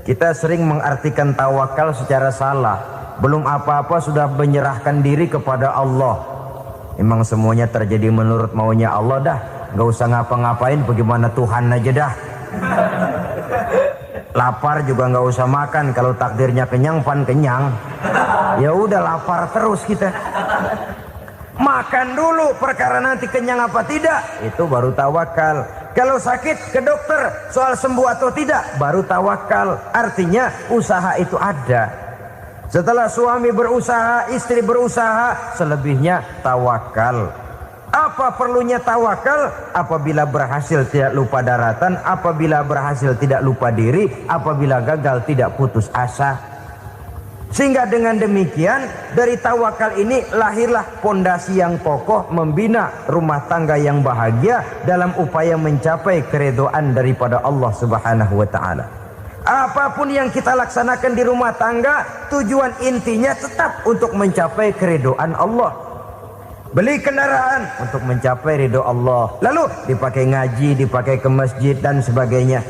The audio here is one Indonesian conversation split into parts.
Kita sering mengartikan tawakal secara salah. Belum apa-apa sudah menyerahkan diri kepada Allah. Emang semuanya terjadi menurut maunya Allah dah. Gak usah ngapa-ngapain, bagaimana Tuhan aja dah. Lapar juga gak usah makan. Kalau takdirnya kenyang, pan kenyang. Ya udah lapar terus kita. Makan dulu, perkara nanti kenyang apa tidak, itu baru tawakal. Kalau sakit ke dokter, soal sembuh atau tidak, baru tawakal. Artinya usaha itu ada. Setelah suami berusaha, istri berusaha, selebihnya tawakal. Apa perlunya tawakal? Apabila berhasil tidak lupa daratan, apabila berhasil tidak lupa diri, apabila gagal tidak putus asa. Sehingga dengan demikian dari tawakal ini lahirlah pondasi yang kokoh membina rumah tangga yang bahagia dalam upaya mencapai keridhaan daripada Allah Subhanahu wa taala. Apapun yang kita laksanakan di rumah tangga, tujuan intinya tetap untuk mencapai keridhaan Allah. Beli kendaraan untuk mencapai ridho Allah, lalu dipakai ngaji, dipakai ke masjid dan sebagainya.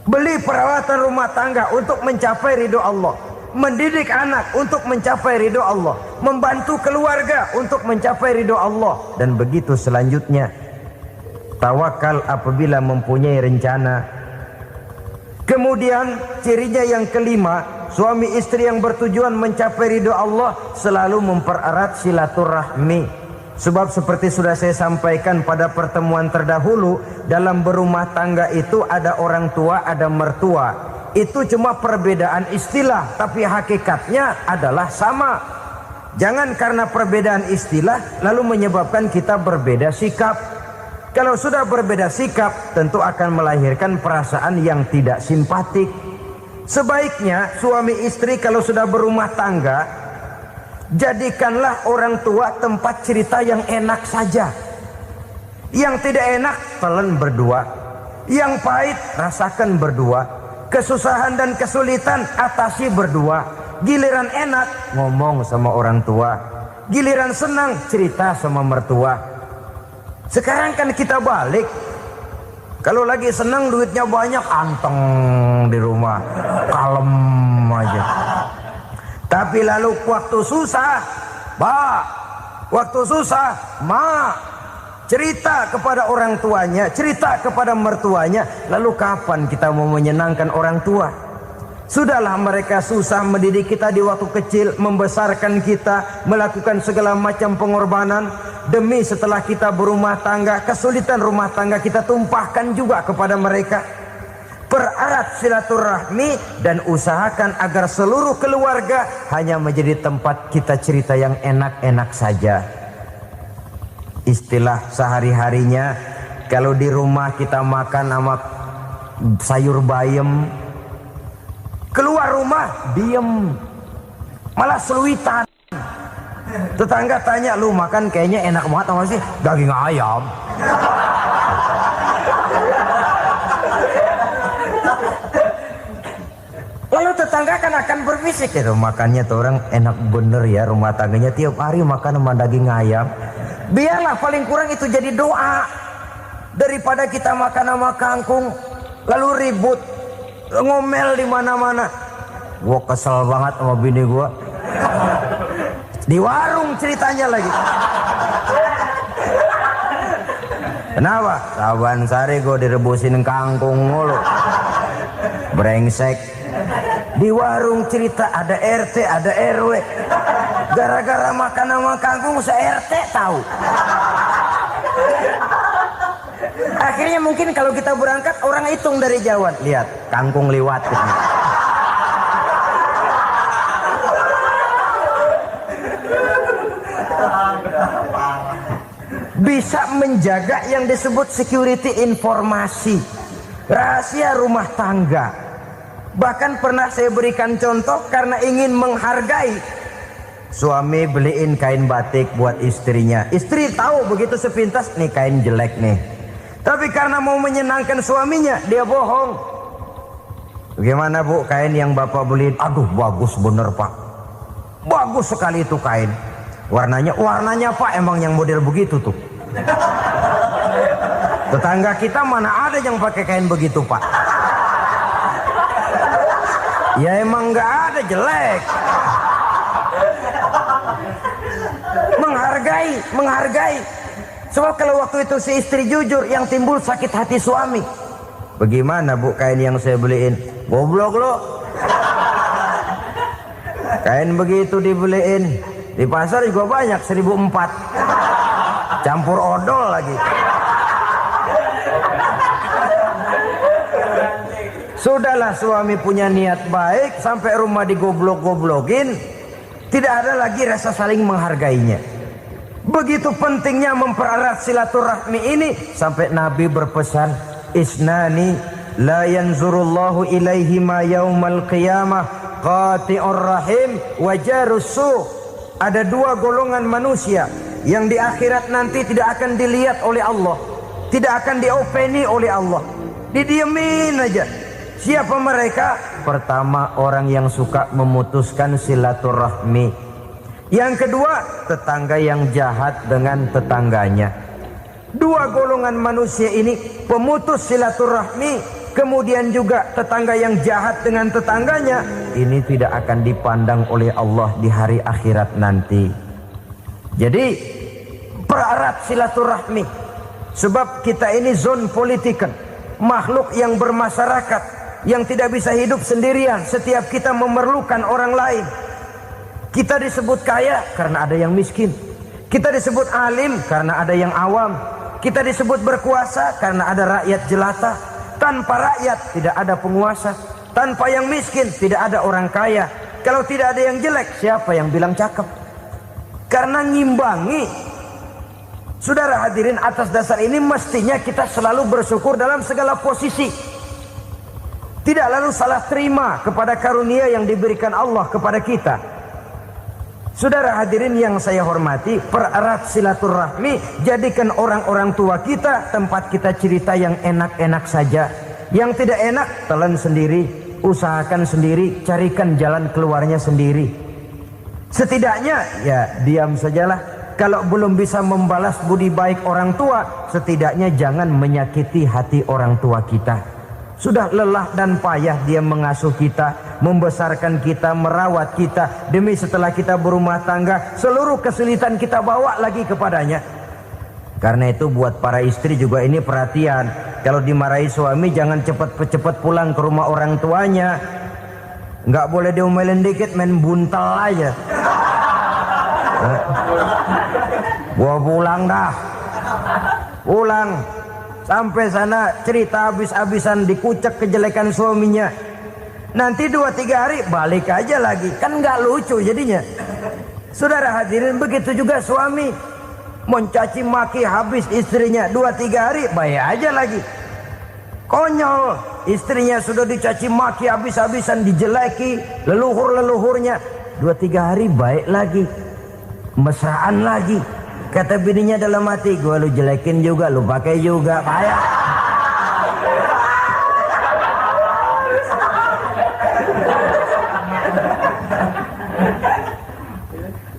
Beli peralatan rumah tangga untuk mencapai ridho Allah. Mendidik anak untuk mencapai ridho Allah, membantu keluarga untuk mencapai ridho Allah, dan begitu selanjutnya. Tawakal apabila mempunyai rencana. Kemudian cirinya yang kelima, suami istri yang bertujuan mencapai ridho Allah selalu mempererat silaturahmi. Sebab seperti sudah saya sampaikan pada pertemuan terdahulu, dalam berumah tangga itu ada orang tua, ada mertua. Itu cuma perbedaan istilah, tapi hakikatnya adalah sama. Jangan karena perbedaan istilah lalu menyebabkan kita berbeda sikap. Kalau sudah berbeda sikap, tentu akan melahirkan perasaan yang tidak simpatik. Sebaiknya suami istri kalau sudah berumah tangga, jadikanlah orang tua tempat cerita yang enak saja. Yang tidak enak telan berdua, yang pahit rasakan berdua. Kesusahan dan kesulitan atasi berdua. Giliran enak ngomong sama orang tua, giliran senang cerita sama mertua. Sekarang kan kita balik. Kalau lagi senang duitnya banyak, anteng di rumah, kalem aja. Tapi lalu waktu susah, waktu susah, cerita kepada orang tuanya, cerita kepada mertuanya. Lalu kapan kita mau menyenangkan orang tua? Sudahlah mereka susah mendidik kita di waktu kecil, membesarkan kita, melakukan segala macam pengorbanan. Demi setelah kita berumah tangga, kesulitan rumah tangga kita tumpahkan juga kepada mereka. Pererat silaturahmi dan usahakan agar seluruh keluarga hanya menjadi tempat kita cerita yang enak-enak saja. Istilah sehari-harinya, kalau di rumah kita makan sama sayur bayam, keluar rumah diem, malah seluitan. Tetangga tanya, lu makan kayaknya enak banget apa sih? Daging ayam. Lalu tetangga kan akan berbisik, itu makannya tuh orang enak bener ya, rumah tangganya tiap hari makan sama daging ayam. Biarlah paling kurang itu jadi doa, daripada kita makan sama kangkung lalu ribut ngomel di mana-mana. Gua kesel banget sama bini gua. Di warung ceritanya lagi. Kenapa? Saban sari gua direbusin kangkung mulu. Brengsek. Di warung cerita ada RT, ada RW. Gara-gara makan sama kangkung se-RT tahu. Akhirnya mungkin kalau kita berangkat orang hitung dari jauhan, lihat kangkung liwat gitu. Bisa menjaga yang disebut security informasi, rahasia rumah tangga. Bahkan pernah saya berikan contoh karena ingin menghargai. Suami beliin kain batik buat istrinya. Istri tahu begitu sepintas, nih kain jelek nih. Tapi karena mau menyenangkan suaminya, dia bohong. Bagaimana bu, kain yang bapak beliin? Aduh bagus bener pak. Bagus sekali itu kain. Warnanya pak emang yang model begitu tuh. Tetangga kita mana ada yang pakai kain begitu pak. Ya emang nggak ada jelek. Menghargai. Sebab kalau waktu itu si istri jujur, yang timbul sakit hati suami. Bagaimana bu kain yang saya beliin? Goblok lo. Kain begitu dibeliin di pasar juga banyak 1.400, campur odol lagi. Sudahlah, suami punya niat baik, sampai rumah digoblok-goblokin, tidak ada lagi rasa saling menghargainya. Begitu pentingnya mempererat silaturahmi ini, sampai Nabi berpesan, isnani la yanzurullahu ilaihima yaumal qiyamah qati'ur rahim wa jarus su'. Ada dua golongan manusia yang di akhirat nanti tidak akan dilihat oleh Allah, tidak akan diopeni oleh Allah, didiemin aja. Siapa mereka? Pertama, orang yang suka memutuskan silaturahmi. Yang kedua, tetangga yang jahat dengan tetangganya. Dua golongan manusia ini, pemutus silaturahmi, kemudian juga tetangga yang jahat dengan tetangganya, ini tidak akan dipandang oleh Allah di hari akhirat nanti. Jadi pererat silaturahmi, sebab kita ini zon politikan, makhluk yang bermasyarakat, yang tidak bisa hidup sendirian. Setiap kita memerlukan orang lain. Kita disebut kaya karena ada yang miskin. Kita disebut alim karena ada yang awam. Kita disebut berkuasa karena ada rakyat jelata. Tanpa rakyat tidak ada penguasa. Tanpa yang miskin tidak ada orang kaya. Kalau tidak ada yang jelek, siapa yang bilang cakep? Karena ngimbangi. Saudara hadirin, atas dasar ini mestinya kita selalu bersyukur dalam segala posisi. Tidak lalu salah terima kepada karunia yang diberikan Allah kepada kita. Saudara hadirin yang saya hormati, pererat silaturahmi, jadikan orang-orang tua kita tempat kita cerita yang enak-enak saja. Yang tidak enak, telan sendiri, usahakan sendiri, carikan jalan keluarnya sendiri. Setidaknya, ya diam sajalah. Kalau belum bisa membalas budi baik orang tua, setidaknya jangan menyakiti hati orang tua kita. Sudah lelah dan payah dia mengasuh kita, membesarkan kita, merawat kita. Demi setelah kita berumah tangga, seluruh kesulitan kita bawa lagi kepadanya. Karena itu buat para istri juga ini perhatian. Kalau dimarahi suami, jangan cepat-cepat pulang ke rumah orang tuanya. Nggak boleh diomelin dikit, main buntal aja. Gua pulang dah. Pulang. Sampai sana cerita habis-habisan, dikucek kejelekan suaminya. Nanti 2-3 hari balik aja lagi. Kan nggak lucu jadinya. Saudara hadirin, begitu juga suami. Mencaci maki habis istrinya, 2-3 hari baik aja lagi. Konyol, istrinya sudah dicaci maki habis-habisan, dijeleki leluhur-leluhurnya, 2-3 hari baik lagi. Mesraan lagi. Kata bininya dalam hati, gua lu jelekin juga, lu pakai juga, payah.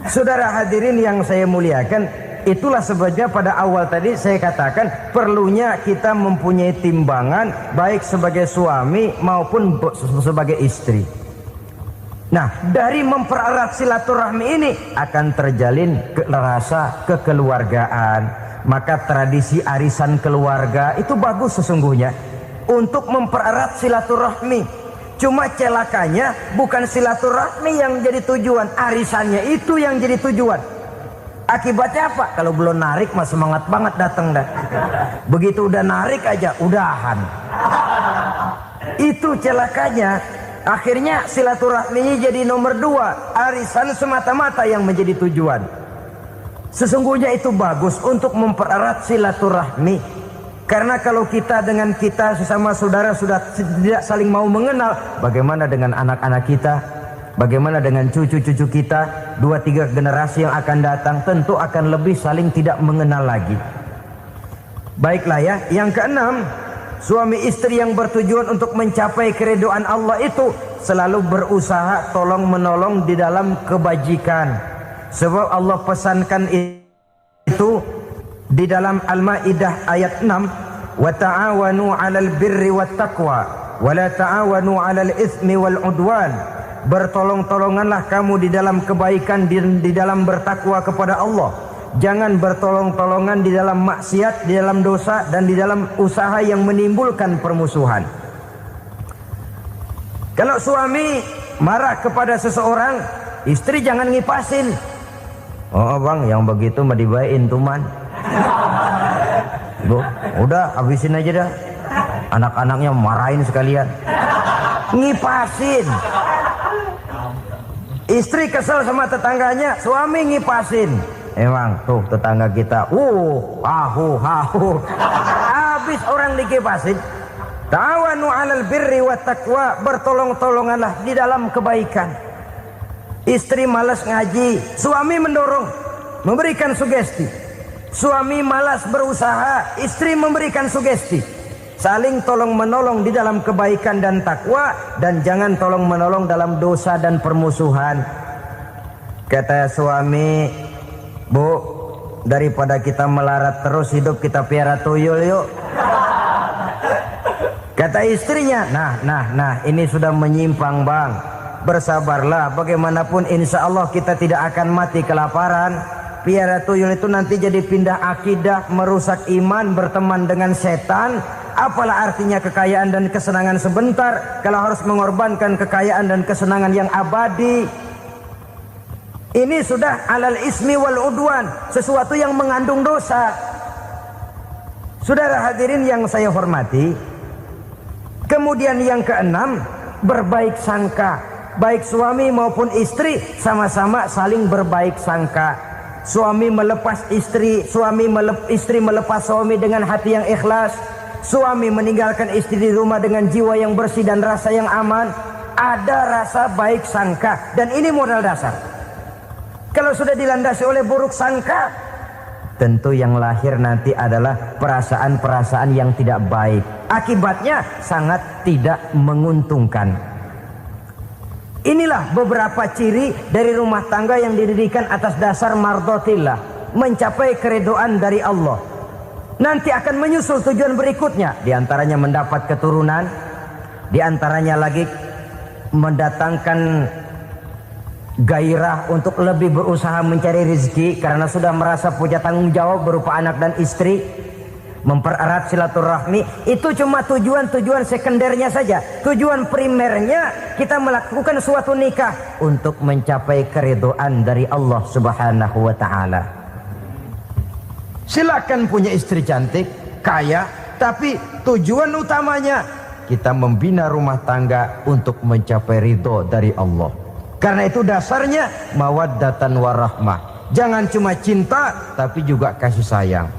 Saudara hadirin yang saya muliakan, itulah sebabnya pada awal tadi saya katakan perlunya kita mempunyai timbangan baik sebagai suami maupun sebagai istri. Nah, dari mempererat silaturahmi ini akan terjalin rasa kekeluargaan. Maka tradisi arisan keluarga itu bagus sesungguhnya untuk mempererat silaturahmi. Cuma celakanya bukan silaturahmi yang jadi tujuan, arisannya itu yang jadi tujuan. Akibatnya apa? Kalau belum narik mah semangat banget datang dah. Begitu udah narik aja udahan. Itu celakanya. Akhirnya silaturahminya jadi nomor 2, arisan semata-mata yang menjadi tujuan. Sesungguhnya itu bagus untuk mempererat silaturahmi. Karena kalau kita dengan kita sesama saudara sudah tidak saling mau mengenal, bagaimana dengan anak-anak kita? Bagaimana dengan cucu-cucu kita? 2-3 generasi yang akan datang tentu akan lebih saling tidak mengenal lagi. Baiklah ya, yang keenam, suami istri yang bertujuan untuk mencapai keridhaan Allah itu selalu berusaha tolong menolong di dalam kebajikan. Sebab Allah pesankan itu di dalam Al-Maidah ayat 6, wa ta'awanu 'alal birri wat taqwa Wala ta'awanu 'alal itsmi wal 'udwan. Bertolong-tolonganlah kamu di dalam kebaikan, di dalam bertakwa kepada Allah. Jangan bertolong-tolongan di dalam maksiat, di dalam dosa, dan di dalam usaha yang menimbulkan permusuhan. Kalau suami marah kepada seseorang, istri jangan ngipasin. Oh bang, yang begitu mah dibayain tuman. Bu, udah habisin aja dah. Anak-anaknya marahin sekalian. Ngipasin. Istri kesel sama tetangganya, suami ngipasin. Emang tuh tetangga kita, hahu. Habis orang dikipasin. Ta'awanu 'alal birri wat taqwa, bertolong-tolonganlah di dalam kebaikan. Istri malas ngaji, suami mendorong, memberikan sugesti. Suami malas berusaha, istri memberikan sugesti. Saling tolong-menolong di dalam kebaikan dan takwa, dan jangan tolong-menolong dalam dosa dan permusuhan. Kata suami, Bu, daripada kita melarat terus hidup, kita piara tuyul yuk. Kata istrinya, nah, ini sudah menyimpang bang. Bersabarlah, bagaimanapun insya Allah kita tidak akan mati kelaparan. Piara tuyul itu nanti jadi pindah akidah, merusak iman, berteman dengan setan. Apalah artinya kekayaan dan kesenangan sebentar kalau harus mengorbankan kekayaan dan kesenangan yang abadi. Ini sudah alal ismi wal udwan, sesuatu yang mengandung dosa. Saudara hadirin yang saya hormati, kemudian yang keenam, berbaik sangka. Baik suami maupun istri sama-sama saling berbaik sangka. Suami melepas istri, istri melepas suami dengan hati yang ikhlas. Suami meninggalkan istri di rumah dengan jiwa yang bersih dan rasa yang aman. Ada rasa baik sangka, dan ini modal dasar. Kalau sudah dilandasi oleh buruk sangka, tentu yang lahir nanti adalah perasaan-perasaan yang tidak baik. Akibatnya sangat tidak menguntungkan. Inilah beberapa ciri dari rumah tangga yang didirikan atas dasar mardhatillah, mencapai keridhaan dari Allah. Nanti akan menyusul tujuan berikutnya, diantaranya mendapat keturunan, diantaranya lagi mendatangkan gairah untuk lebih berusaha mencari rezeki karena sudah merasa punya tanggung jawab berupa anak dan istri. Mempererat silaturahmi. Itu cuma tujuan-tujuan sekundernya saja. Tujuan primernya kita melakukan suatu nikah untuk mencapai keridhaan dari Allah Subhanahu wa ta'ala. Silakan punya istri cantik, kaya, tapi tujuan utamanya kita membina rumah tangga untuk mencapai ridho dari Allah. Karena itu dasarnya mawaddatan warahmah. Jangan cuma cinta, tapi juga kasih sayang.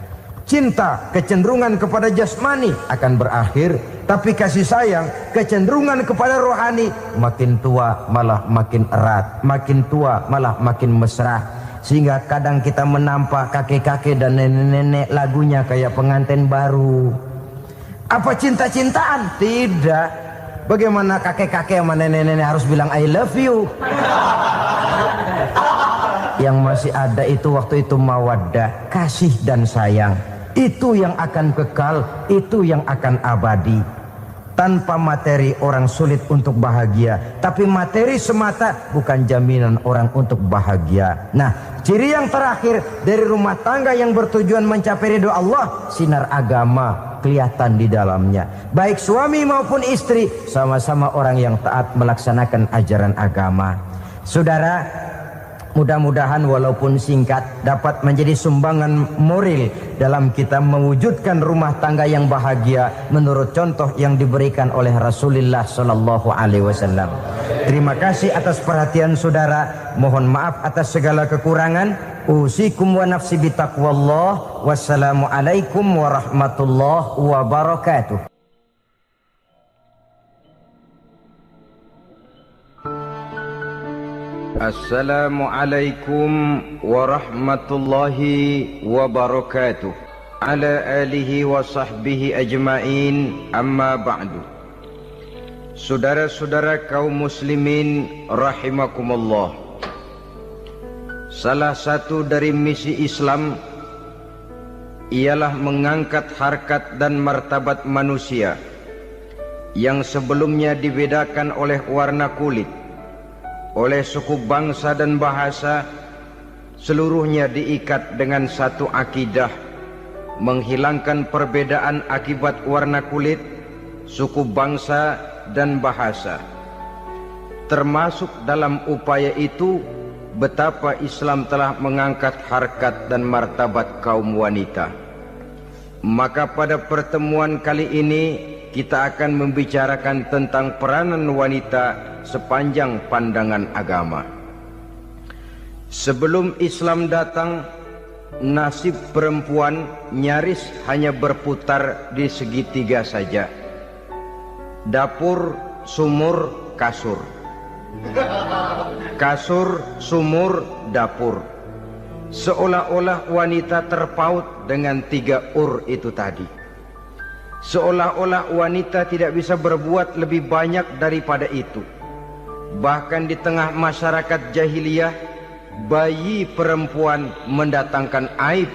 Cinta, kecenderungan kepada jasmani akan berakhir, tapi kasih sayang, kecenderungan kepada rohani, makin tua malah makin erat, makin tua malah makin mesra. Sehingga kadang kita menampak kakek-kakek dan nenek-nenek lagunya kayak pengantin baru. Apa cinta-cintaan? Tidak. Bagaimana kakek-kakek sama nenek-nenek harus bilang I love you? Yang masih ada itu waktu itu mawaddah, kasih dan sayang. Itu yang akan kekal, itu yang akan abadi. Tanpa materi orang sulit untuk bahagia, tapi materi semata bukan jaminan orang untuk bahagia. Nah, ciri yang terakhir dari rumah tangga yang bertujuan mencapai ridho Allah, sinar agama kelihatan di dalamnya. Baik suami maupun istri sama-sama orang yang taat melaksanakan ajaran agama. Saudara, mudah-mudahan walaupun singkat dapat menjadi sumbangan moral dalam kita mewujudkan rumah tangga yang bahagia menurut contoh yang diberikan oleh Rasulullah sallallahu alaihi wasallam. Terima kasih atas perhatian saudara. Mohon maaf atas segala kekurangan. Usikum wa nafsi bitaqwallah. Wassalamu alaikum warahmatullahi wabarakatuh. Assalamualaikum warahmatullahi wabarakatuh. Ala alihi wa sahbihi ajma'in, amma ba'du. Saudara-saudara kaum muslimin rahimakumullah. Salah satu dari misi Islam ialah mengangkat harkat dan martabat manusia yang sebelumnya dibedakan oleh warna kulit, oleh suku bangsa dan bahasa, seluruhnya diikat dengan satu akidah, menghilangkan perbedaan akibat warna kulit, suku bangsa dan bahasa. Termasuk dalam upaya itu betapa Islam telah mengangkat harkat dan martabat kaum wanita. Maka pada pertemuan kali ini kita akan membicarakan tentang peranan wanita sepanjang pandangan agama. Sebelum Islam datang, nasib perempuan nyaris hanya berputar di segitiga saja. Dapur, sumur, kasur. Kasur, sumur, dapur. Seolah-olah wanita terpaut dengan 3 itu tadi. Seolah-olah wanita tidak bisa berbuat lebih banyak daripada itu. Bahkan di tengah masyarakat jahiliyah, bayi perempuan mendatangkan aib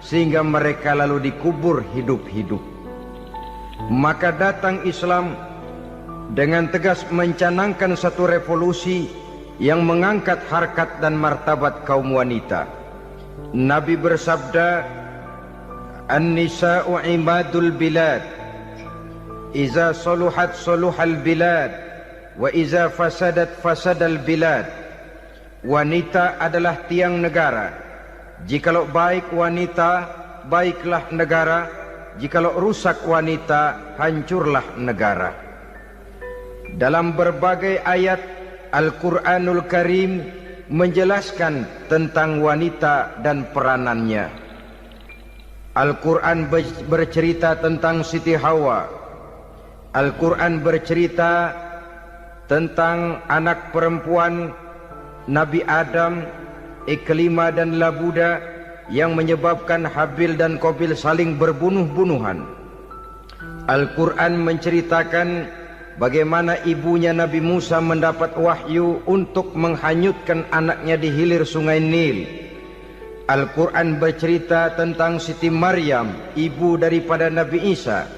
sehingga mereka lalu dikubur hidup-hidup. Maka datang Islam dengan tegas mencanangkan satu revolusi yang mengangkat harkat dan martabat kaum wanita. Nabi bersabda, "An-nisa'u imadul bilad, iza saluhat saluhal bilad, wa iza fasadat fasadal bilad." Wanita adalah tiang negara. Jikalau baik wanita, baiklah negara. Jikalau rusak wanita, hancurlah negara. Dalam berbagai ayat Al-Quranul Karim menjelaskan tentang wanita dan peranannya. Al-Quran bercerita tentang Siti Hawa. Al-Quran bercerita tentang anak perempuan Nabi Adam, Iklima dan Labuda, yang menyebabkan Habil dan Qabil saling berbunuh-bunuhan. Al-Quran menceritakan bagaimana ibunya Nabi Musa mendapat wahyu untuk menghanyutkan anaknya di hilir sungai Nil. Al-Quran bercerita tentang Siti Maryam, ibu daripada Nabi Isa.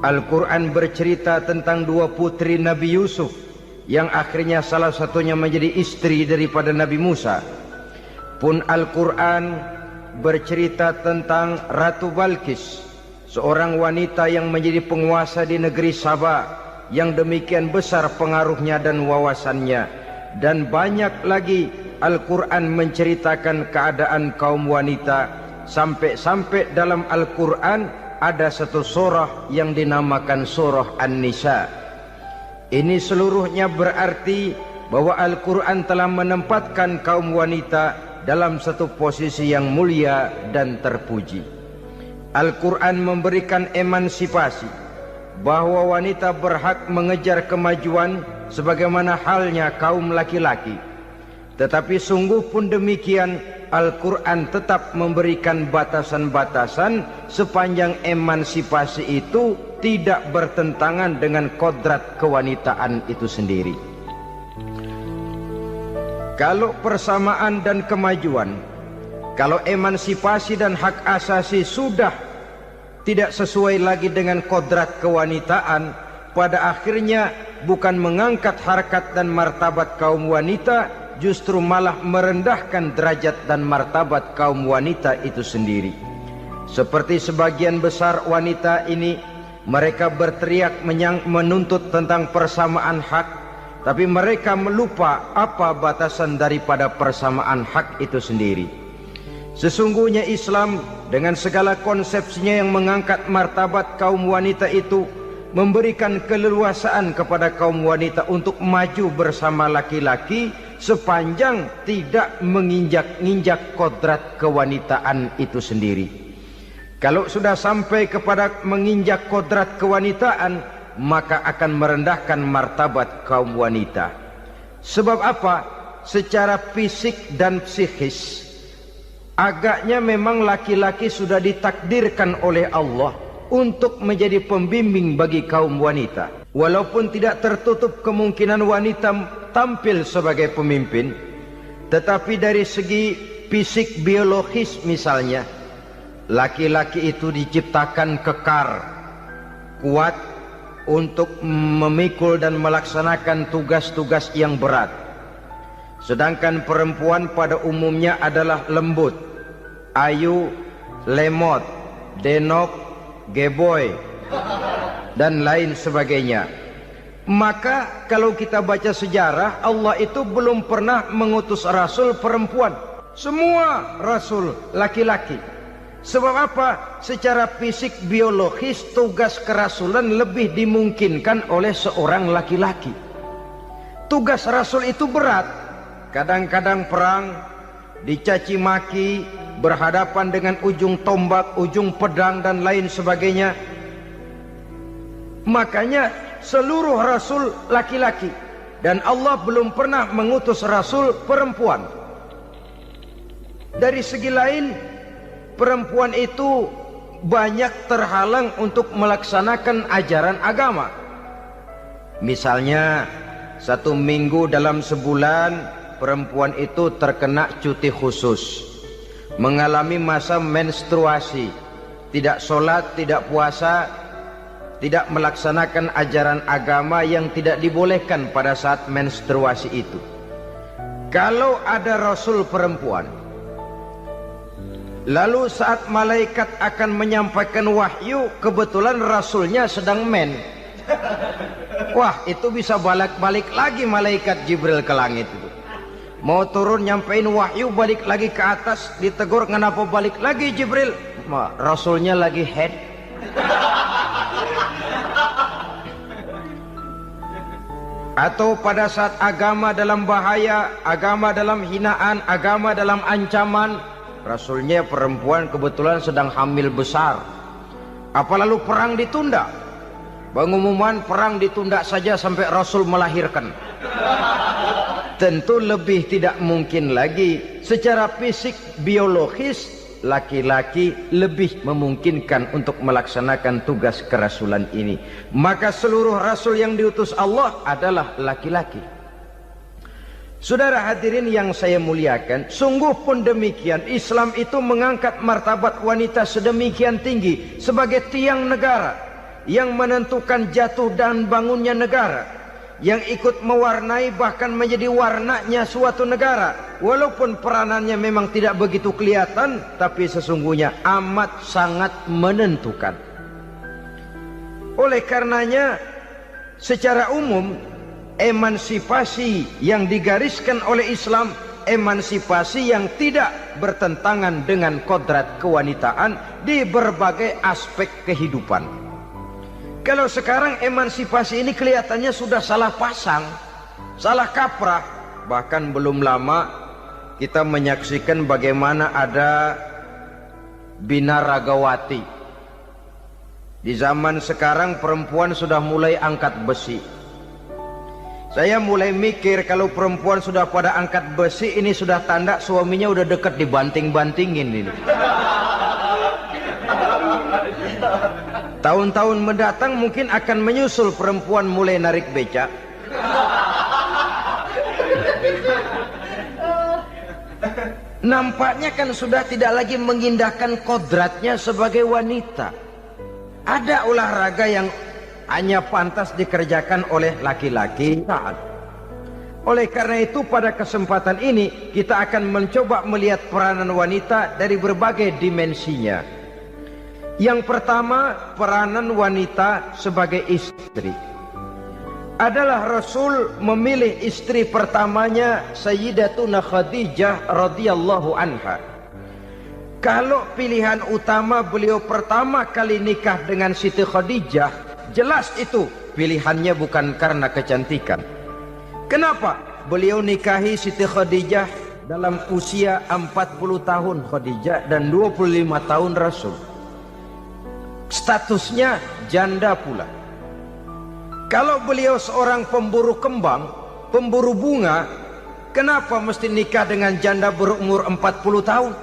Al-Quran bercerita tentang 2 putri Nabi Yusuf, yang akhirnya salah satunya menjadi istri daripada Nabi Musa. Pun Al-Quran bercerita tentang Ratu Balkis, seorang wanita yang menjadi penguasa di negeri Sabah, yang demikian besar pengaruhnya dan wawasannya. Dan banyak lagi Al-Quran menceritakan keadaan kaum wanita, sampai-sampai dalam Al-Quran ada satu surah yang dinamakan surah An-Nisa. Ini seluruhnya berarti bahwa Al-Quran telah menempatkan kaum wanita dalam satu posisi yang mulia dan terpuji. Al-Quran memberikan emansipasi, bahwa wanita berhak mengejar kemajuan sebagaimana halnya kaum laki-laki. Tetapi sungguh pun demikian, Al-Quran tetap memberikan batasan-batasan sepanjang emansipasi itu tidak bertentangan dengan kodrat kewanitaan itu sendiri. Kalau persamaan dan kemajuan, kalau emansipasi dan hak asasi sudah tidak sesuai lagi dengan kodrat kewanitaan, pada akhirnya bukan mengangkat harkat dan martabat kaum wanita, justru malah merendahkan derajat dan martabat kaum wanita itu sendiri. Seperti sebagian besar wanita ini, mereka berteriak menuntut tentang persamaan hak, tapi mereka melupa apa batasan daripada persamaan hak itu sendiri. Sesungguhnya Islam dengan segala konsepsinya yang mengangkat martabat kaum wanita itu, memberikan keleluasaan kepada kaum wanita untuk maju bersama laki-laki sepanjang tidak menginjak-injak kodrat kewanitaan itu sendiri. Kalau sudah sampai kepada menginjak kodrat kewanitaan, maka akan merendahkan martabat kaum wanita. Sebab apa? Secara fisik dan psikis, agaknya memang laki-laki sudah ditakdirkan oleh Allah untuk menjadi pembimbing bagi kaum wanita. Walaupun tidak tertutup kemungkinan wanita tampil sebagai pemimpin, tetapi dari segi fisik biologis misalnya, laki-laki itu diciptakan kekar, kuat, untuk memikul dan melaksanakan tugas-tugas yang berat. Sedangkan perempuan pada umumnya adalah lembut, ayu, lemot, denok, geboy, dan lain sebagainya. Maka kalau kita baca sejarah, Allah itu belum pernah mengutus rasul perempuan. Semua rasul laki-laki. Sebab apa? Secara fisik biologis tugas kerasulan lebih dimungkinkan oleh seorang laki-laki. Tugas rasul itu berat. Kadang-kadang perang, dicaci maki, berhadapan dengan ujung tombak, ujung pedang dan lain sebagainya. Makanya seluruh rasul laki-laki, dan Allah belum pernah mengutus rasul perempuan. Dari segi lain, perempuan itu banyak terhalang untuk melaksanakan ajaran agama. Misalnya 1 minggu dalam sebulan perempuan itu terkena cuti khusus, mengalami masa menstruasi, tidak sholat, tidak puasa, tidak melaksanakan ajaran agama yang tidak dibolehkan pada saat menstruasi itu. Kalau ada rasul perempuan, lalu saat malaikat akan menyampaikan wahyu, kebetulan rasulnya sedang wah, itu bisa balik lagi malaikat Jibril ke langit itu. Mau turun nyampein wahyu, balik lagi ke atas, ditegur, kenapa balik lagi Jibril? Rasulnya lagi head. Atau pada saat agama dalam bahaya, agama dalam hinaan, agama dalam ancaman, rasulnya perempuan kebetulan sedang hamil besar. Apa lalu perang ditunda? Pengumuman perang ditunda saja sampai rasul melahirkan. Tentu lebih tidak mungkin lagi. Secara fisik biologis, laki-laki lebih memungkinkan untuk melaksanakan tugas kerasulan ini. Maka seluruh rasul yang diutus Allah adalah laki-laki. Saudara hadirin yang saya muliakan, sungguh pun demikian, Islam itu mengangkat martabat wanita sedemikian tinggi sebagai tiang negara yang menentukan jatuh dan bangunnya negara, yang ikut mewarnai bahkan menjadi warnanya suatu negara. Walaupun peranannya memang tidak begitu kelihatan, tapi sesungguhnya amat sangat menentukan. Oleh karenanya, secara umum emansipasi yang digariskan oleh Islam, emansipasi yang tidak bertentangan dengan kodrat kewanitaan di berbagai aspek kehidupan. Kalau sekarang emansipasi ini kelihatannya sudah salah pasang, salah kaprah. Bahkan belum lama kita menyaksikan bagaimana ada binaragawati. Di zaman sekarang perempuan sudah mulai angkat besi. Saya mulai mikir kalau perempuan sudah pada angkat besi, ini sudah tanda suaminya udah dekat dibanting-bantingin ini. Tahun-tahun mendatang mungkin akan menyusul perempuan mulai narik becak. Nampaknya kan sudah tidak lagi mengindahkan kodratnya sebagai wanita. Ada olahraga yang hanya pantas dikerjakan oleh laki-laki. Oleh karena itu pada kesempatan ini kita akan mencoba melihat peranan wanita dari berbagai dimensinya. Yang pertama, peranan wanita sebagai istri. Adalah Rasul memilih istri pertamanya Sayyidatuna Khadijah radhiyallahu anha. Kalau pilihan utama beliau pertama kali nikah dengan Siti Khadijah, jelas itu pilihannya bukan karena kecantikan. Kenapa? Beliau nikahi Siti Khadijah dalam usia 40 tahun Khadijah dan 25 tahun Rasul. Statusnya janda pula. Kalau beliau seorang pemburu kembang, pemburu bunga, kenapa mesti nikah dengan janda berumur 40 tahun?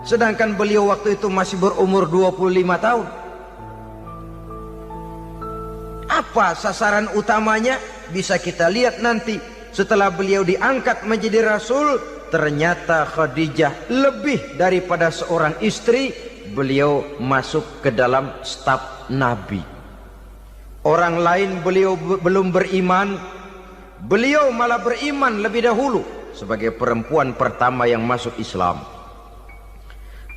Sedangkan beliau waktu itu masih berumur 25 tahun. Apa sasaran utamanya? Bisa kita lihat nanti. Setelah beliau diangkat menjadi Rasul, ternyata Khadijah lebih daripada seorang istri. Beliau masuk ke dalam staf Nabi. Orang lain beliau belum beriman, beliau malah beriman lebih dahulu sebagai perempuan pertama yang masuk Islam.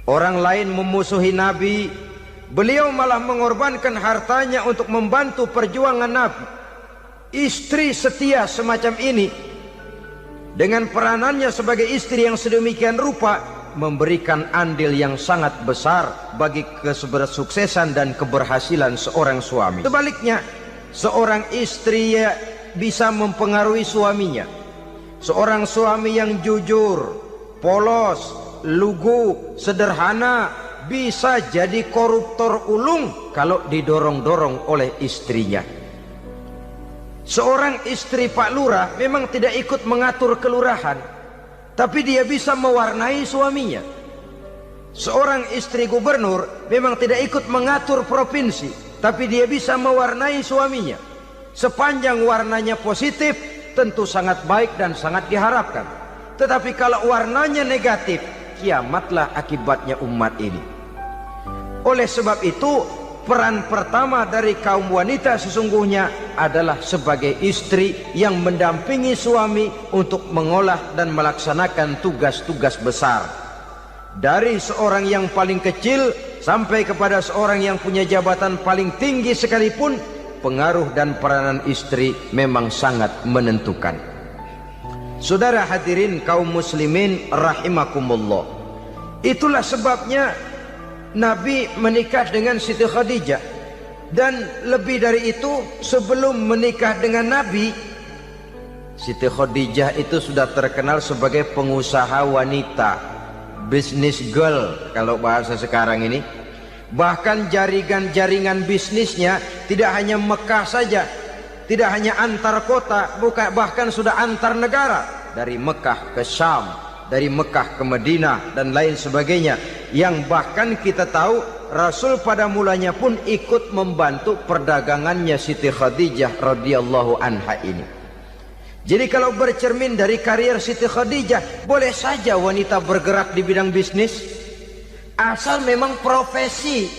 Orang lain memusuhi Nabi, beliau malah mengorbankan hartanya untuk membantu perjuangan Nabi. Istri setia semacam ini, dengan peranannya sebagai istri yang sedemikian rupa, memberikan andil yang sangat besar bagi kesuksesan dan keberhasilan seorang suami. Sebaliknya, seorang istri bisa mempengaruhi suaminya. Seorang suami yang jujur, polos, lugu, sederhana, bisa jadi koruptor ulung kalau didorong-dorong oleh istrinya. Seorang istri Pak Lurah memang tidak ikut mengatur kelurahan, tapi dia bisa mewarnai suaminya. Seorang istri gubernur memang tidak ikut mengatur provinsi, tapi dia bisa mewarnai suaminya. Sepanjang warnanya positif, tentu sangat baik dan sangat diharapkan. Tetapi kalau warnanya negatif, kiamatlah akibatnya umat ini. Oleh sebab itu, peran pertama dari kaum wanita sesungguhnya adalah sebagai istri yang mendampingi suami untuk mengolah dan melaksanakan tugas-tugas besar. Dari seorang yang paling kecil sampai kepada seorang yang punya jabatan paling tinggi sekalipun, pengaruh dan peranan istri memang sangat menentukan. Saudara hadirin kaum muslimin rahimakumullah, itulah sebabnya Nabi menikah dengan Siti Khadijah. Dan lebih dari itu, sebelum menikah dengan Nabi, Siti Khadijah itu sudah terkenal sebagai pengusaha wanita, business girl kalau bahasa sekarang ini. Bahkan jaringan bisnisnya tidak hanya Mekah saja, tidak hanya antar kota, bahkan sudah antar negara, dari Mekah ke Syam, dari Mekah ke Madinah dan lain sebagainya, yang bahkan kita tahu Rasul pada mulanya pun ikut membantu perdagangannya Siti Khadijah radhiyallahu anha ini. Jadi kalau bercermin dari karier Siti Khadijah, boleh saja wanita bergerak di bidang bisnis, asal memang profesi,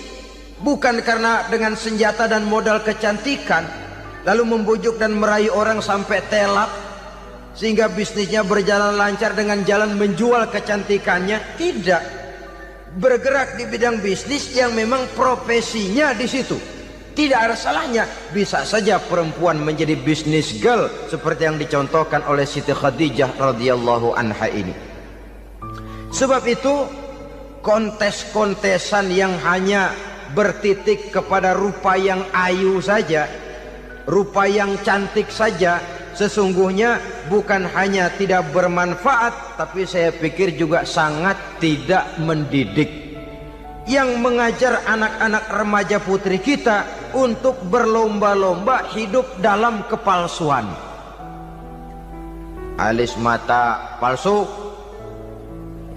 bukan karena dengan senjata dan modal kecantikan lalu membujuk dan merayu orang sampai telak sehingga bisnisnya berjalan lancar dengan jalan menjual kecantikannya. Tidak, bergerak di bidang bisnis yang memang profesinya di situ. Tidak ada salahnya. Bisa saja perempuan menjadi business girl seperti yang dicontohkan oleh Siti Khadijah radhiyallahu anha ini. Sebab itu, kontes-kontesan yang hanya bertitik kepada rupa yang ayu saja, rupa yang cantik saja, sesungguhnya bukan hanya tidak bermanfaat, tapi saya pikir juga sangat tidak mendidik. Yang mengajar anak-anak remaja putri kita untuk berlomba-lomba hidup dalam kepalsuan. Alis mata palsu,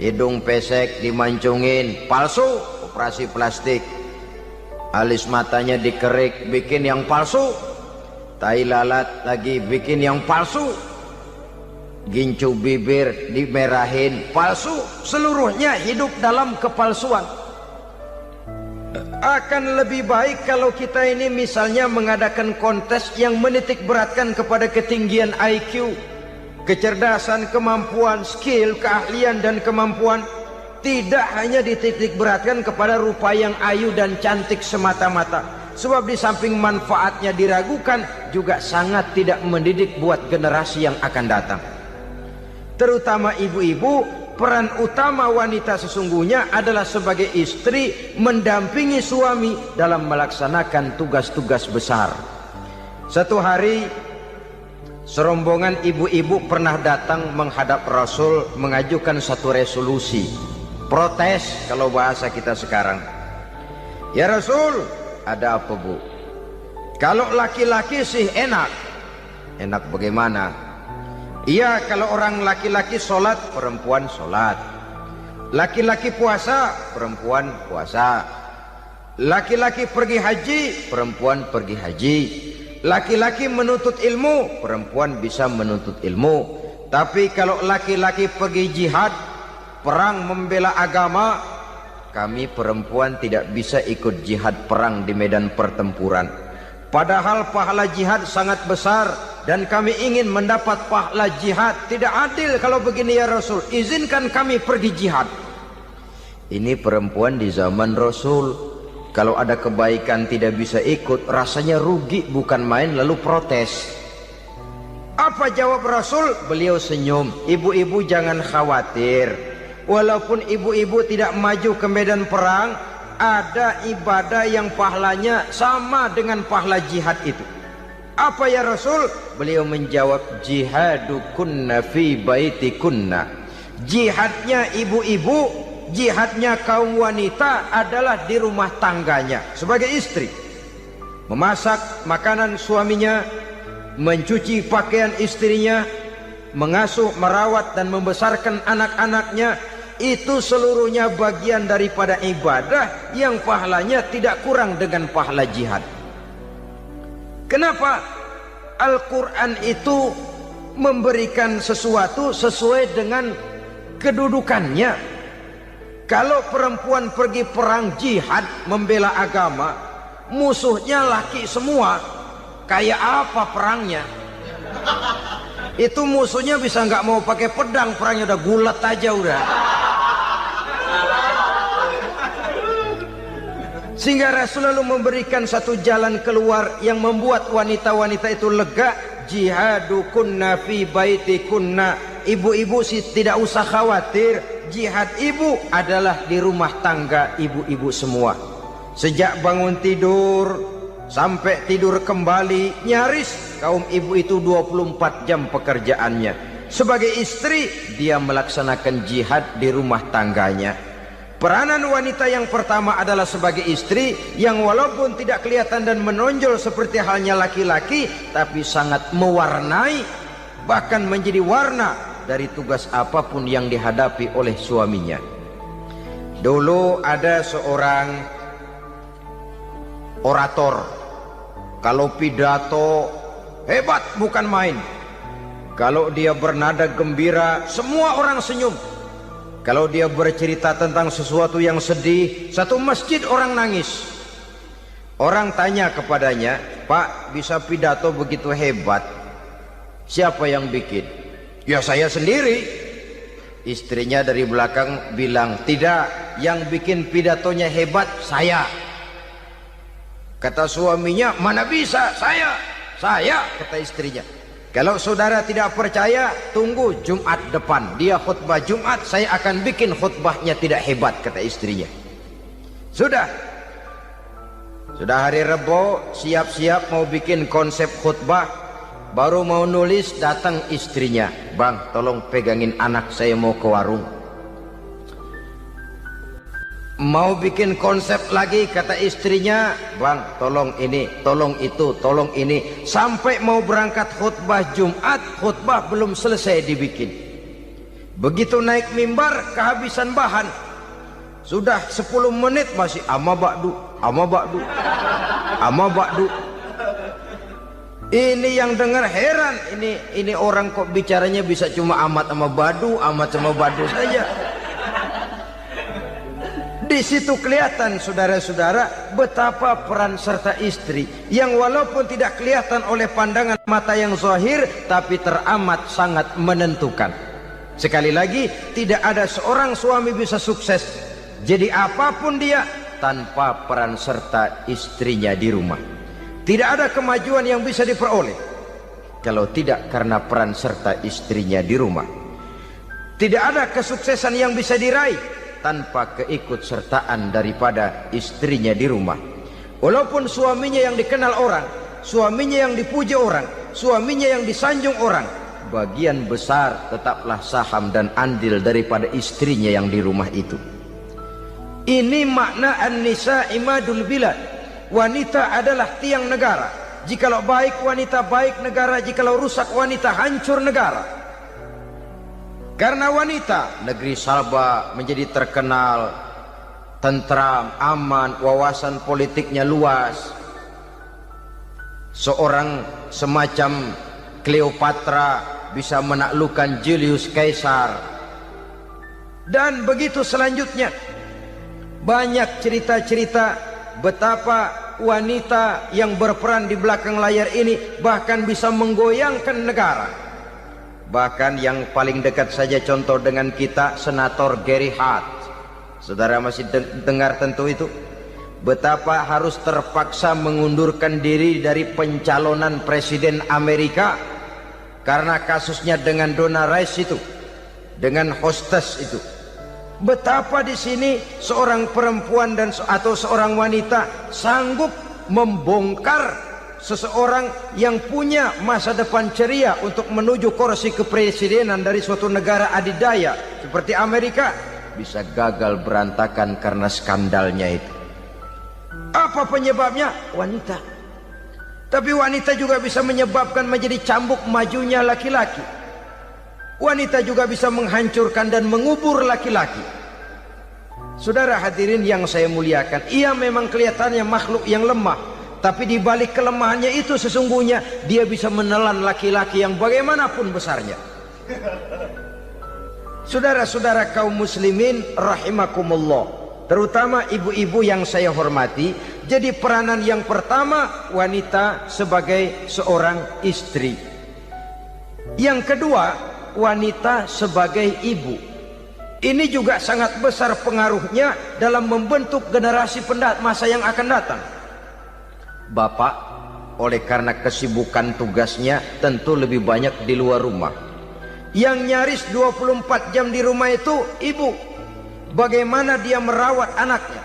hidung pesek dimancungin palsu, operasi plastik. Alis matanya dikerik, bikin yang palsu. Tai lalat lagi bikin yang palsu. Gincu bibir dimerahin, palsu. Seluruhnya hidup dalam kepalsuan. Akan lebih baik kalau kita ini misalnya mengadakan kontes yang menitik beratkan kepada ketinggian IQ, kecerdasan, kemampuan, skill, keahlian dan kemampuan. Tidak hanya dititik beratkan kepada rupa yang ayu dan cantik semata-mata. Sebab di samping manfaatnya diragukan, juga sangat tidak mendidik buat generasi yang akan datang. Terutama ibu-ibu, peran utama wanita sesungguhnya adalah sebagai istri mendampingi suami dalam melaksanakan tugas-tugas besar. Satu hari, serombongan ibu-ibu pernah datang menghadap Rasul mengajukan satu resolusi, protes kalau bahasa kita sekarang. Ya Rasul, ada apa bu? Kalau laki-laki sih enak. Enak bagaimana? Iya, kalau orang laki-laki sholat, perempuan sholat. Laki-laki puasa, perempuan puasa. Laki-laki pergi haji, perempuan pergi haji. Laki-laki menuntut ilmu, perempuan bisa menuntut ilmu. Tapi kalau laki-laki pergi jihad, perang membela agama, kami perempuan tidak bisa ikut jihad perang di medan pertempuran. Padahal pahala jihad sangat besar dan kami ingin mendapat pahala jihad. Tidak adil kalau begini ya Rasul, izinkan kami pergi jihad. Ini perempuan di zaman Rasul, kalau ada kebaikan tidak bisa ikut, rasanya rugi bukan main, lalu protes. Apa jawab Rasul? Beliau senyum. Ibu-ibu jangan khawatir, walaupun ibu-ibu tidak maju ke medan perang, ada ibadah yang pahalanya sama dengan pahala jihad itu. Apa ya Rasul? Beliau menjawab, jihadukunna fi baitikunna. Jihadnya ibu-ibu, jihadnya kaum wanita adalah di rumah tangganya sebagai istri. Memasak makanan suaminya, mencuci pakaian istrinya, mengasuh, merawat dan membesarkan anak-anaknya, itu seluruhnya bagian daripada ibadah yang pahalanya tidak kurang dengan pahala jihad. Kenapa? Al-Quran itu memberikan sesuatu sesuai dengan kedudukannya. Kalau perempuan pergi perang jihad membela agama, musuhnya laki semua, kayak apa perangnya? Itu musuhnya bisa nggak mau pakai pedang, perangnya udah gulat aja udah. Sehingga Rasul lalu memberikan satu jalan keluar yang membuat wanita-wanita itu lega. Jihadukunna fi baitikunna. Ibu-ibu sih tidak usah khawatir, jihad ibu adalah di rumah tangga ibu-ibu semua. Sejak bangun tidur sampai tidur kembali, nyaris kaum ibu itu 24 jam pekerjaannya. Sebagai istri, dia melaksanakan jihad di rumah tangganya. Peranan wanita yang pertama adalah sebagai istri, yang walaupun tidak kelihatan dan menonjol seperti halnya laki-laki, tapi sangat mewarnai, bahkan menjadi warna dari tugas apapun yang dihadapi oleh suaminya. Dulu ada seorang orator, kalau pidato hebat bukan main. Kalau dia bernada gembira, semua orang senyum. Kalau dia bercerita tentang sesuatu yang sedih, satu masjid orang nangis. Orang tanya kepadanya, Pak, bisa pidato begitu hebat, siapa yang bikin? Ya saya sendiri. Istrinya dari belakang bilang, tidak, yang bikin pidatonya hebat saya. Kata suaminya, mana bisa, saya, kata istrinya. Kalau saudara tidak percaya, tunggu Jumat depan, dia khutbah Jumat, saya akan bikin khutbahnya tidak hebat, kata istrinya. Sudah hari Rebo, siap-siap mau bikin konsep khutbah, baru mau nulis, datang istrinya, Bang, tolong pegangin anak, saya mau ke warung. Mau bikin konsep lagi, kata istrinya, Bang, tolong ini, tolong itu, tolong ini. Sampai mau berangkat khutbah Jumat, khutbah belum selesai dibikin. Begitu naik mimbar, kehabisan bahan. Sudah 10 menit masih ama ba'du. Ini yang dengar heran, ini orang kok bicaranya bisa cuma amat sama badu saja. Di situ kelihatan saudara-saudara betapa peran serta istri yang walaupun tidak kelihatan oleh pandangan mata yang zahir, tapi teramat sangat menentukan. Sekali lagi, tidak ada seorang suami bisa sukses jadi apapun dia tanpa peran serta istrinya di rumah. Tidak ada kemajuan yang bisa diperoleh kalau tidak karena peran serta istrinya di rumah. Tidak ada kesuksesan yang bisa diraih tanpa keikutsertaan daripada istrinya di rumah. Walaupun suaminya yang dikenal orang, suaminya yang dipuji orang, suaminya yang disanjung orang, bagian besar tetaplah saham dan andil daripada istrinya yang di rumah itu. Ini makna an-nisa imadul bilad. Wanita adalah tiang negara. Jikalau baik wanita, baik negara. Jikalau rusak wanita, hancur negara. Karena wanita, negeri Salba menjadi terkenal, tentram, aman, wawasan politiknya luas. Seorang semacam Cleopatra bisa menaklukkan Julius Caesar. Dan begitu selanjutnya. Banyak cerita-cerita betapa wanita yang berperan di belakang layar ini bahkan bisa menggoyangkan negara. Bahkan yang paling dekat saja contoh dengan kita, Senator Gary Hart. Saudara masih dengar tentu itu, betapa harus terpaksa mengundurkan diri dari pencalonan presiden Amerika karena kasusnya dengan Donna Rice itu, dengan hostess itu. Betapa di sini seorang perempuan atau seorang wanita sanggup membongkar seseorang yang punya masa depan ceria untuk menuju kursi kepresidenan dari suatu negara adidaya seperti Amerika, bisa gagal berantakan karena skandalnya itu. Apa penyebabnya? Wanita. Tapi wanita juga bisa menyebabkan menjadi cambuk majunya laki-laki. Wanita juga bisa menghancurkan dan mengubur laki-laki. Saudara hadirin yang saya muliakan, ia memang kelihatannya makhluk yang lemah, tapi di balik kelemahannya itu sesungguhnya dia bisa menelan laki-laki yang bagaimanapun besarnya. Saudara-saudara kaum muslimin rahimakumullah, terutama ibu-ibu yang saya hormati, jadi peranan yang pertama wanita sebagai seorang istri. Yang kedua, wanita sebagai ibu. Ini juga sangat besar pengaruhnya dalam membentuk generasi masa yang akan datang. Bapak oleh karena kesibukan tugasnya tentu lebih banyak di luar rumah. Yang nyaris 24 jam di rumah itu ibu. Bagaimana dia merawat anaknya,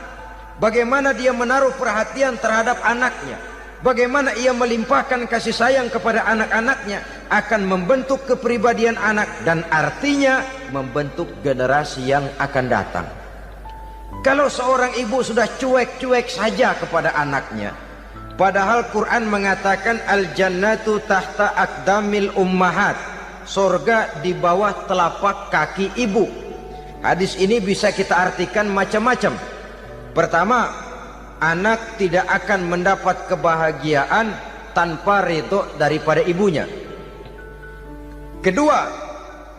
bagaimana dia menaruh perhatian terhadap anaknya, bagaimana ia melimpahkan kasih sayang kepada anak-anaknya, akan membentuk kepribadian anak dan artinya membentuk generasi yang akan datang. Kalau seorang ibu sudah cuek-cuek saja kepada anaknya, padahal Quran mengatakan al-jannatu tahta aqdamil ummahat, surga di bawah telapak kaki ibu. Hadis ini bisa kita artikan macam-macam. Pertama, anak tidak akan mendapat kebahagiaan tanpa ridho daripada ibunya. Kedua,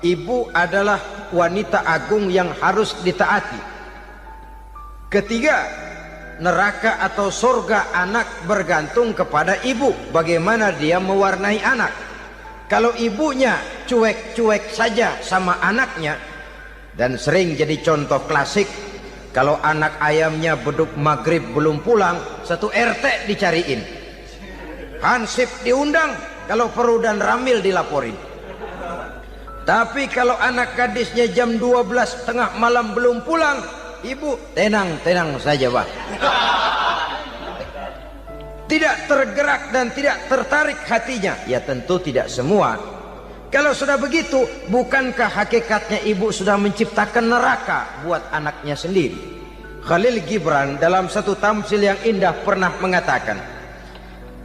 ibu adalah wanita agung yang harus ditaati. Ketiga, neraka atau surga anak bergantung kepada ibu, bagaimana dia mewarnai anak. Kalau ibunya cuek-cuek saja sama anaknya, dan sering jadi contoh klasik, kalau anak ayamnya beduk maghrib belum pulang, satu RT dicariin, hansip diundang, kalau perlu dan ramil dilaporin. Tapi kalau anak gadisnya jam 12 tengah malam belum pulang, ibu tenang saja Pak. Tidak tergerak dan tidak tertarik hatinya. Ya tentu tidak semua. Kalau sudah begitu, bukankah hakikatnya ibu sudah menciptakan neraka buat anaknya sendiri? Khalil Gibran dalam satu tamsil yang indah pernah mengatakan,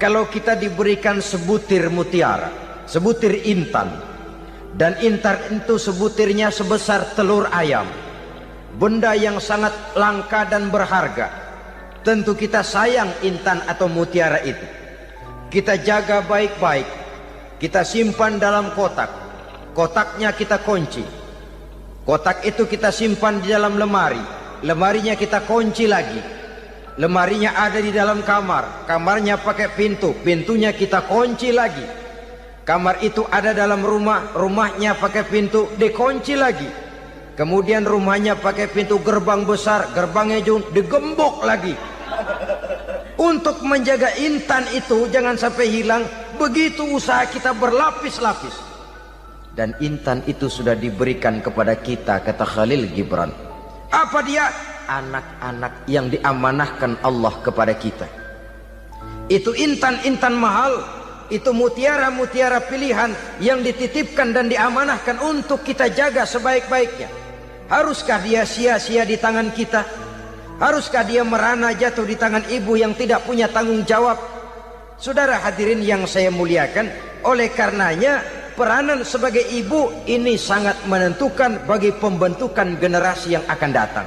kalau kita diberikan sebutir mutiara, sebutir intan, dan intan itu sebutirnya sebesar telur ayam, benda yang sangat langka dan berharga, tentu kita sayang intan atau mutiara itu. Kita jaga baik-baik, kita simpan dalam kotak, kotaknya kita kunci, kotak itu kita simpan di dalam lemari, lemarinya kita kunci lagi, lemarinya ada di dalam kamar, kamarnya pakai pintu, pintunya kita kunci lagi, kamar itu ada dalam rumah, rumahnya pakai pintu, dikunci lagi, kemudian rumahnya pakai pintu gerbang besar, gerbangnya juga digembok lagi. Untuk menjaga intan itu jangan sampai hilang, begitu usaha kita berlapis-lapis. Dan intan itu sudah diberikan kepada kita, kata Khalil Gibran. Apa dia? Anak-anak yang diamanahkan Allah kepada kita. Itu intan-intan mahal, itu mutiara-mutiara pilihan yang dititipkan dan diamanahkan untuk kita jaga sebaik-baiknya. Haruskah dia sia-sia di tangan kita? Haruskah dia merana jatuh di tangan ibu yang tidak punya tanggung jawab? Saudara hadirin yang saya muliakan, oleh karenanya peranan sebagai ibu ini sangat menentukan bagi pembentukan generasi yang akan datang.